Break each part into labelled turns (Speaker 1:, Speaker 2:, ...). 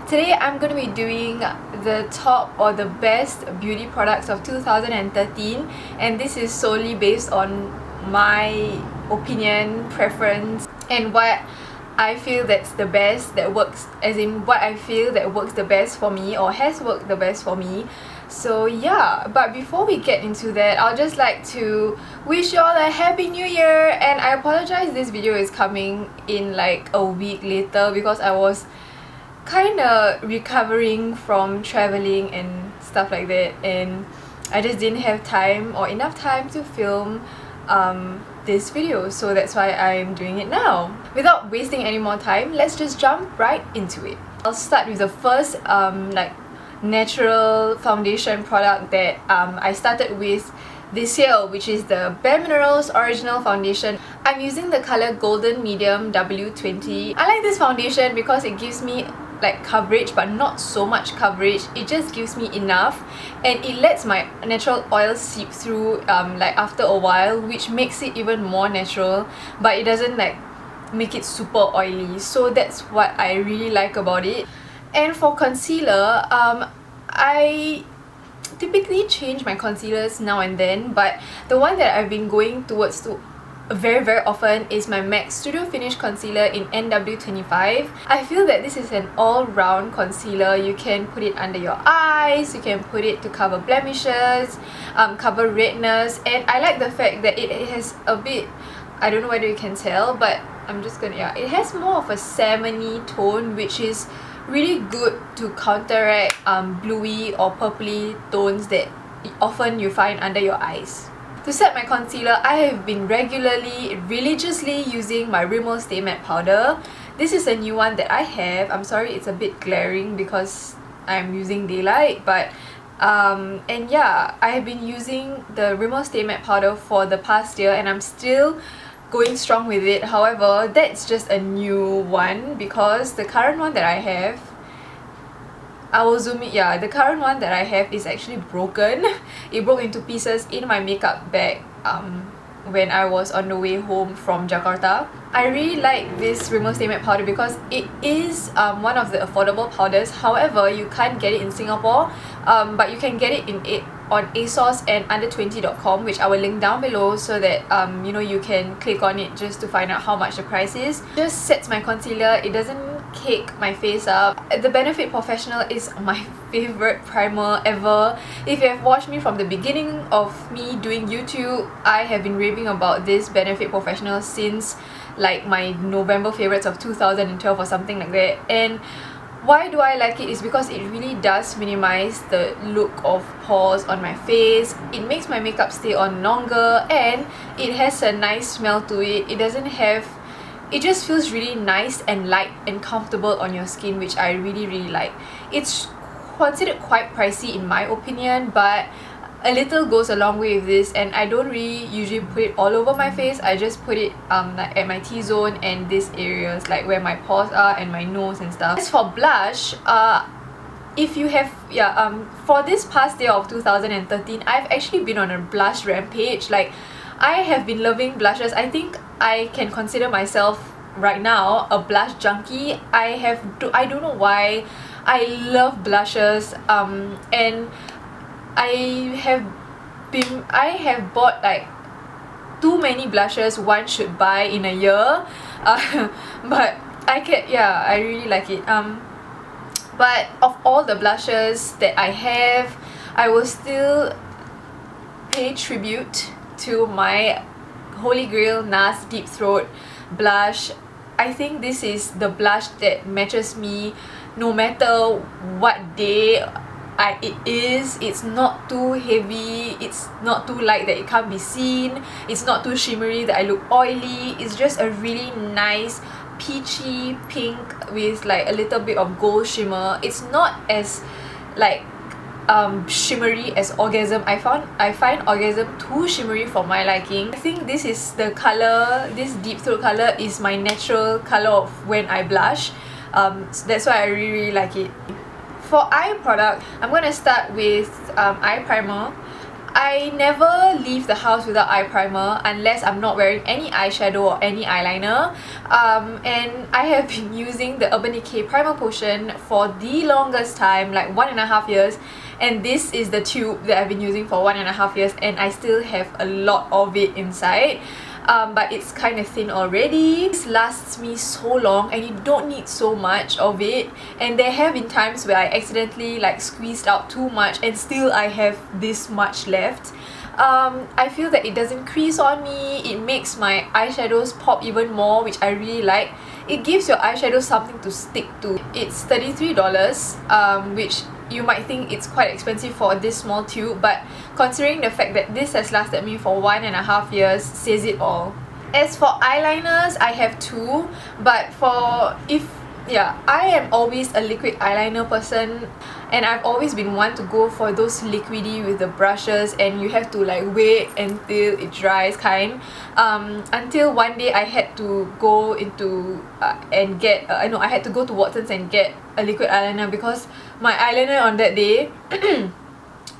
Speaker 1: Today I'm going to be doing the top or the best beauty products of 2013, and this is solely based on my opinion, preference, and what I feel that's the best that works, as in what I feel that works the best for me or has worked the best for me. So yeah, but before we get into that, I'll just like to wish you all a happy new year, and I apologize this video is coming in like a week later because I was kind of recovering from traveling and stuff like that, and I just didn't have time or enough time to film this video, so that's why I'm doing it now. Without wasting any more time, let's just jump right into it. I'll start with the first like natural foundation product that I started with this year, which is the Bare Minerals Original Foundation. I'm using the color Golden Medium W20. I like this foundation because it gives me like coverage, but not so much coverage. It just gives me enough, and it lets my natural oil seep through like after a while, which makes it even more natural, but it doesn't like make it super oily. So that's what I really like about it. And for concealer, I typically change my concealers now and then, but the one that I've been going towards to very often is my MAC Studio Finish Concealer in NW25. I feel that this is an all-round concealer. You can put it under your eyes, you can put it to cover blemishes, cover redness, and I like the fact that it has a bit, I don't know whether you can tell, but I'm just gonna, yeah, it has more of a salmon-y tone, which is really good to counteract bluey or purpley tones that often you find under your eyes. To set my concealer, I have been religiously using my Rimmel Stay Matte Powder. This is a new one that I have. I'm sorry it's a bit glaring because I'm using daylight, but and yeah, I have been using the Rimmel Stay Matte Powder for the past year, and I'm still going strong with it. However, that's just a new one because the current one that I have, I will zoom it. Yeah, the current one that I have is actually broken. It broke into pieces in my makeup bag when I was on the way home from Jakarta. I really like this Rimmel Stay Matte Powder because it is one of the affordable powders. However, you can't get it in Singapore, but you can get it on ASOS and under20.com, which I will link down below so that you know, you can click on it just to find out how much the price is. Just sets my concealer. It doesn't cake my face up. The Benefit Porefessional is my favorite primer ever. If you have watched me from the beginning of me doing YouTube, I have been raving about this Benefit Porefessional since like my November favorites of 2012 or something like that. And why do I like it is because it really does minimize the look of pores on my face. It makes my makeup stay on longer, and it has a nice smell to it. It doesn't have, it just feels really nice and light and comfortable on your skin, which I really like. It's considered quite pricey in my opinion, but a little goes a long way with this, and I don't really usually put it all over my face. I just put it like at my T-zone and these areas like where my pores are and my nose and stuff. As for blush, if you have, for this past year of 2013, I've actually been on a blush rampage. Like, I have been loving blushes. I think I can consider myself right now a blush junkie. I don't know why, I love blushes, and I have bought like too many blushes one should buy in a year, but I really like it. But of all the blushes that I have, I will still pay tribute to my Holy Grail NARS Deep Throat blush. I think this is the blush that matches me no matter what day it is. It's not too heavy, it's not too light that it can't be seen, it's not too shimmery that I look oily. It's just a really nice peachy pink with like a little bit of gold shimmer. It's not as like shimmery as Orgasm. I find Orgasm too shimmery for my liking. I think this is the color, this Deep Throat color is my natural color of when I blush. So that's why I really like it. For eye product, I'm going to start with eye primer. I never leave the house without eye primer unless I'm not wearing any eyeshadow or any eyeliner. And I have been using the Urban Decay Primer Potion for the longest time, like 1.5 years. And this is the tube that I've been using for 1.5 years, and I still have a lot of it inside. But it's kind of thin already. This lasts me so long and you don't need so much of it, and there have been times where I accidentally like squeezed out too much and still I have this much left. I feel that it doesn't crease on me, it makes my eyeshadows pop even more, which I really like. It gives your eyeshadow something to stick to. It's $33, which you might think it's quite expensive for this small tube, but considering the fact that this has lasted me for 1.5 years says it all. As for eyeliners, I have two, but I am always a liquid eyeliner person, and I've always been one to go for those liquidy with the brushes and you have to like wait until it dries kind. Until one day I had to go into I had to go to Watson's and get a liquid eyeliner because my eyeliner on that day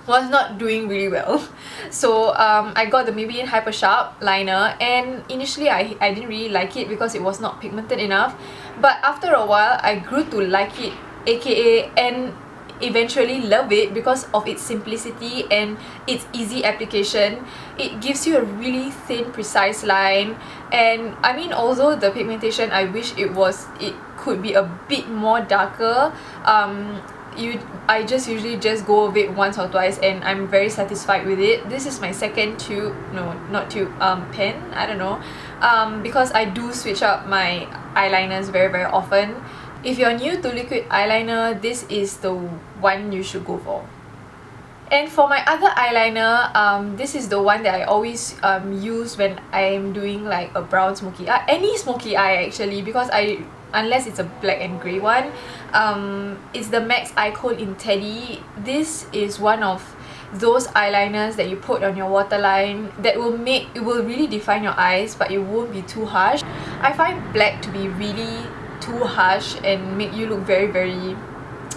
Speaker 1: was not doing really well. So I got the Maybelline Hypersharp liner, and initially I didn't really like it because it was not pigmented enough, but after a while I grew to like it, aka and eventually love it because of its simplicity and its easy application. It gives you a really thin, precise line, and I mean, although the pigmentation, I wish it could be a bit more darker. I just usually just go with it once or twice and I'm very satisfied with it. This is my second pen, I don't know, because I do switch up my eyeliners very often. If you're new to liquid eyeliner, this is the one you should go for. And for my other eyeliner, this is the one that I always use when I'm doing like a brown smoky eye, any smoky eye actually, because unless it's a black and grey one. It's the MAC Eye Kohl Teddy. This is one of those eyeliners that you put on your waterline that will really define your eyes, but it won't be too harsh. I find black to be really too harsh and make you look very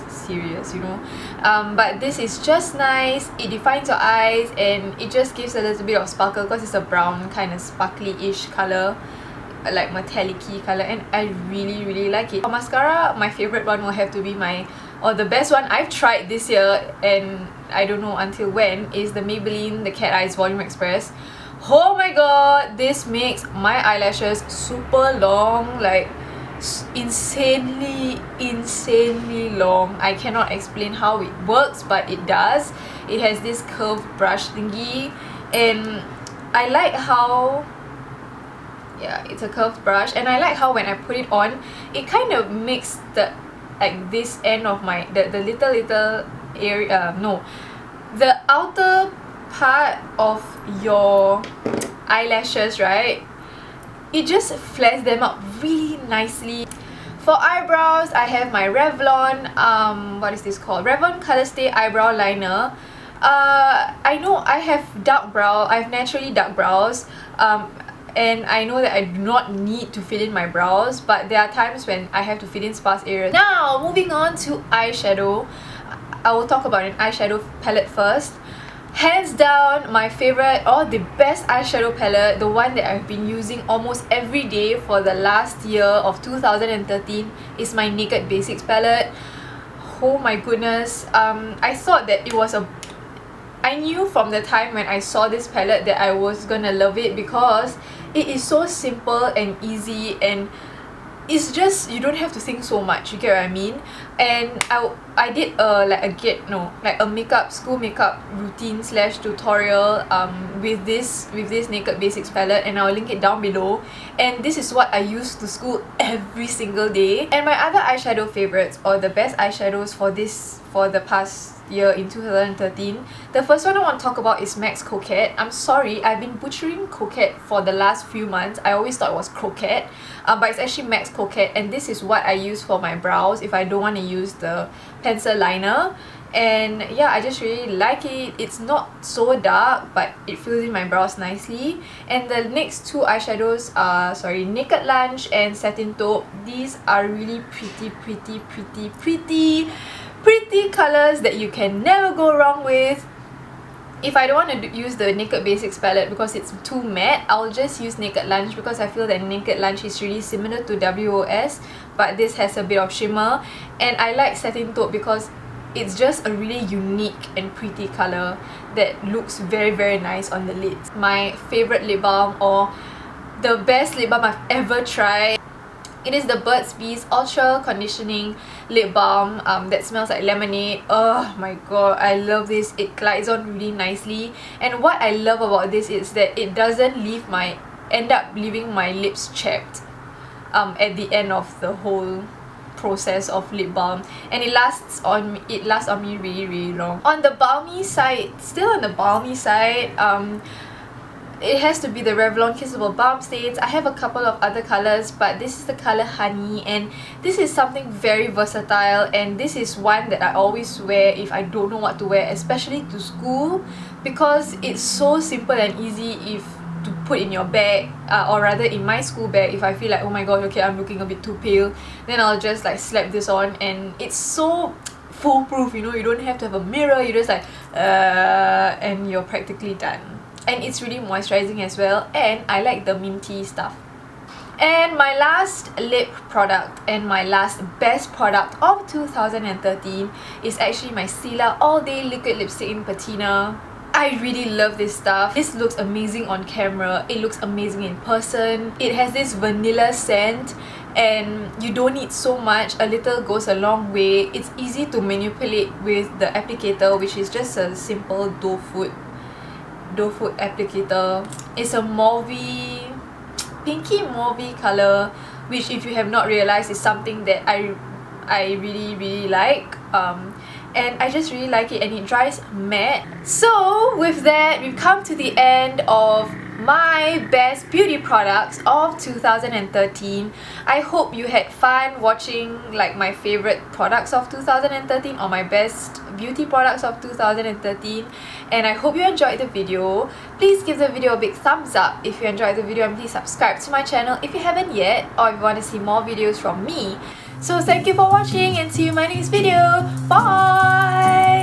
Speaker 1: serious, you know. But this is just nice. It defines your eyes and it just gives a little bit of sparkle because it's a brown kind of sparkly-ish color, like metallic-y color, and I really like it. For mascara, my favorite one will have to be the best one I've tried this year, and I don't know until when, is the Maybelline the Cat Eyes Volume Express. Oh my god, this makes my eyelashes super long, like insanely long. I cannot explain how it works, but it does. It has this curved brush thingy, and I like how it's a curved brush, and I like how when I put it on, it kind of makes this end of my the little area, the outer part of your eyelashes, right? It just flares them up really nicely. For eyebrows, I have my Revlon, what is this called? Revlon Colorstay Eyebrow Liner. I know I have naturally dark brows, and I know that I do not need to fill in my brows, but there are times when I have to fill in sparse areas. Now, moving on to eyeshadow. I will talk about an eyeshadow palette first. Hands down, my favorite or the best eyeshadow palette, the one that I've been using almost every day for the last year of 2013, is my Naked Basics palette. Oh my goodness, I thought that it was I knew from the time when I saw this palette that I was gonna love it because it is so simple and easy, and it's just, you don't have to think so much, you get what I mean? And I did a school makeup routine / tutorial with this Naked Basics palette, and I'll link it down below. And this is what I use to school every single day. And my other eyeshadow favorites, or the best eyeshadows for the past year in 2013, the first one I want to talk about is MAC's Coquette. I'm sorry, I've been butchering Coquette for the last few months. I always thought it was Croquette, but it's actually MAC's Coquette, and this is what I use for my brows if I don't want to use the pencil liner. And yeah, I just really like it. It's not so dark, but it fills in my brows nicely. And the next two eyeshadows are, Naked Lunch and Satin Taupe. These are really pretty colors that you can never go wrong with. If I don't want to use the Naked Basics palette because it's too matte, I'll just use Naked Lunch because I feel that Naked Lunch is really similar to WOS, but this has a bit of shimmer. And I like Satin Taupe because it's just a really unique and pretty colour that looks very, very nice on the lids. My favourite lip balm, or the best lip balm I've ever tried, it is the Burts Bees Ultra Conditioning Lip Balm that smells like lemonade. Oh my god, I love this. It glides on really nicely. And what I love about this is that it doesn't end up leaving my lips chapped at the end of the whole process of lip balm, and it lasts on me really, really long. On the balmy side, it has to be the Revlon Kissable Balm Stains. I have a couple of other colours, but this is the colour Honey, and this is something very versatile, and this is one that I always wear if I don't know what to wear, especially to school, because it's so simple and easy to put in your bag, or rather in my school bag. If I feel like, oh my god, okay, I'm looking a bit too pale, then I'll just like slap this on, and it's so foolproof, you know. You don't have to have a mirror, you just like and you're practically done. And it's really moisturizing as well, and I like the minty stuff. And my last lip product and my last best product of 2013 is actually my Stila All Day Liquid Lipstick in Patina. I really love this stuff. This looks amazing on camera, it looks amazing in person. It has this vanilla scent and you don't need so much. A little goes a long way. It's easy to manipulate with the applicator, which is just a simple doe foot applicator. It's a pinky mauvey color, which if you have not realized is something that I really, really like. And I just really like it, and it dries matte. So with that, we've come to the end of my best beauty products of 2013. I hope you had fun watching like my favorite products of 2013 or my best beauty products of 2013, and I hope you enjoyed the video. Please give the video a big thumbs up if you enjoyed the video, and please subscribe to my channel if you haven't yet, or if you want to see more videos from me. So thank you for watching, and see you in my next video. Bye!